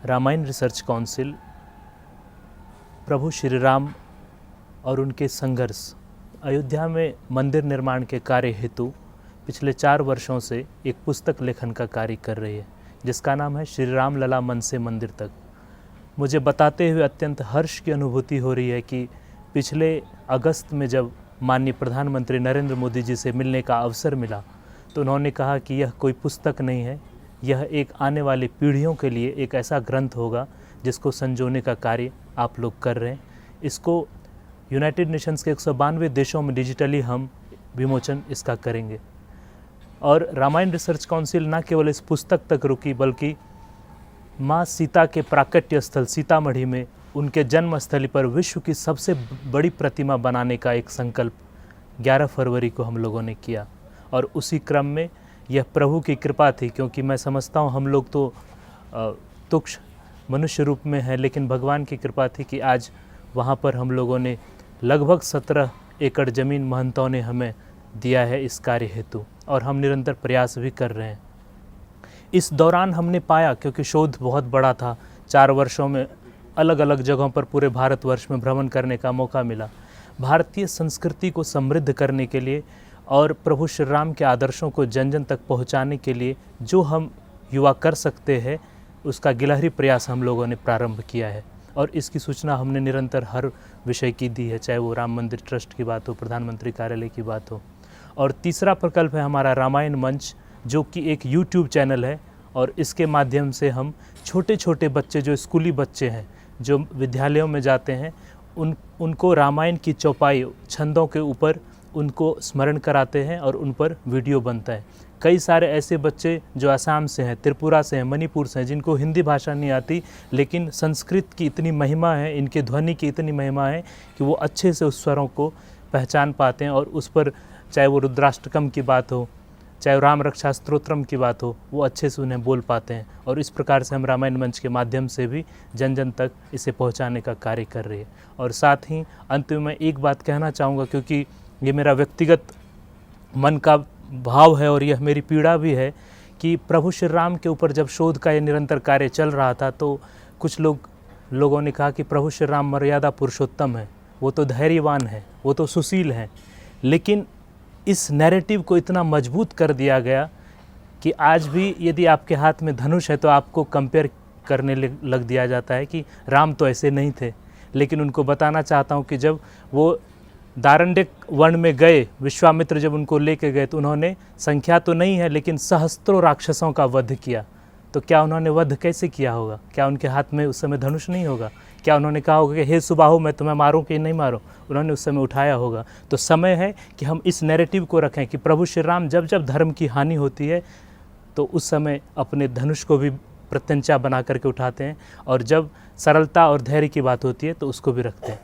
Ramayan research council प्रभु श्री राम और उनके संघर्ष अयोध्या में मंदिर निर्माण के कार्य हेतु पिछले 4 वर्षों से एक पुस्तक लेखन का कार्य कर रही है, जिसका नाम है श्री राम लला मन से मंदिर तक। मुझे बताते हुए अत्यंत हर्ष की अनुभूति हो रही है कि पिछले अगस्त में जब माननीय प्रधानमंत्री नरेंद्र मोदी जी से मिलने का अवसर मिला तो उन्होंने कहा कि यह कोई पुस्तक नहीं है, यह एक आने वाली पीढ़ियों के लिए एक ऐसा ग्रंथ होगा जिसको संजोने का कार्य आप लोग कर रहे हैं। इसको यूनाइटेड नेशंस के 192 देशों में डिजिटली हम विमोचन इसका करेंगे। और रामायण रिसर्च काउंसिल न केवल इस पुस्तक तक रुकी बल्कि माँ सीता के प्राकट्य स्थल सीतामढ़ी में उनके जन्म स्थली पर विश्व की सबसे बड़ी प्रतिमा बनाने का एक संकल्प 11 फरवरी को हम लोगों ने किया। और उसी क्रम में यह प्रभु की कृपा थी, क्योंकि मैं समझता हूँ हम लोग तो तुच्छ मनुष्य रूप में हैं, लेकिन भगवान की कृपा थी कि आज वहाँ पर हम लोगों ने लगभग 17 एकड़ ज़मीन महंतों ने हमें दिया है इस कार्य हेतु, और हम निरंतर प्रयास भी कर रहे हैं। इस दौरान हमने पाया, क्योंकि शोध बहुत बड़ा था, 4 वर्षों में अलग अलग जगहों पर पूरे भारतवर्ष में भ्रमण करने का मौका मिला। भारतीय संस्कृति को समृद्ध करने के लिए और प्रभु श्री राम के आदर्शों को जन जन तक पहुंचाने के लिए जो हम युवा कर सकते हैं, उसका गिलहरी प्रयास हम लोगों ने प्रारंभ किया है। और इसकी सूचना हमने निरंतर हर विषय की दी है, चाहे वो राम मंदिर ट्रस्ट की बात हो, प्रधानमंत्री कार्यालय की बात हो। और तीसरा प्रकल्प है हमारा रामायण मंच, जो कि एक यूट्यूब चैनल है, और इसके माध्यम से हम छोटे छोटे बच्चे जो स्कूली बच्चे हैं, जो विद्यालयों में जाते हैं, उनको रामायण की चौपाई छंदों के ऊपर उनको स्मरण कराते हैं और उन पर वीडियो बनता है। कई सारे ऐसे बच्चे जो असम से हैं, त्रिपुरा से हैं, मणिपुर से हैं, जिनको हिंदी भाषा नहीं आती, लेकिन संस्कृत की इतनी महिमा है, इनके ध्वनि की इतनी महिमा है कि वो अच्छे से उस स्वरों को पहचान पाते हैं और उस पर, चाहे वो रुद्राष्टकम की बात हो, चाहे राम रक्षा स्तोत्रम की बात हो, वो अच्छे से उन्हें बोल पाते हैं। और इस प्रकार से हम रामायण मंच के माध्यम से भी जन जन तक इसे पहुंचाने का कार्य कर रही है। और साथ ही अंत में मैं एक बात कहना चाहूँगा, क्योंकि ये मेरा व्यक्तिगत मन का भाव है और यह मेरी पीड़ा भी है कि प्रभु श्री राम के ऊपर जब शोध का ये निरंतर कार्य चल रहा था तो कुछ लोगों ने कहा कि प्रभु श्री राम मर्यादा पुरुषोत्तम है, वो तो धैर्यवान है, वो तो सुशील है। लेकिन इस नैरेटिव को इतना मजबूत कर दिया गया कि आज भी यदि आपके हाथ में धनुष है तो आपको कंपेयर करने लग दिया जाता है कि राम तो ऐसे नहीं थे। लेकिन उनको बताना चाहता हूँ कि जब वो दारण्यक वन में गए, विश्वामित्र जब उनको लेके गए, तो उन्होंने, संख्या तो नहीं है लेकिन सहस्त्रों राक्षसों का वध किया। तो क्या उन्होंने वध कैसे किया होगा? क्या उनके हाथ में उस समय धनुष नहीं होगा? क्या उन्होंने कहा होगा कि हे सुबाहु मैं तुम्हें मारूं कि नहीं मारूं? उन्होंने उस समय उठाया होगा। तो समय है कि हम इस नैरेटिव को रखें कि प्रभु श्री राम जब जब धर्म की हानि होती है तो उस समय अपने धनुष को भी प्रत्यंचा बना करके उठाते हैं, और जब सरलता और धैर्य की बात होती है तो उसको भी रखते हैं।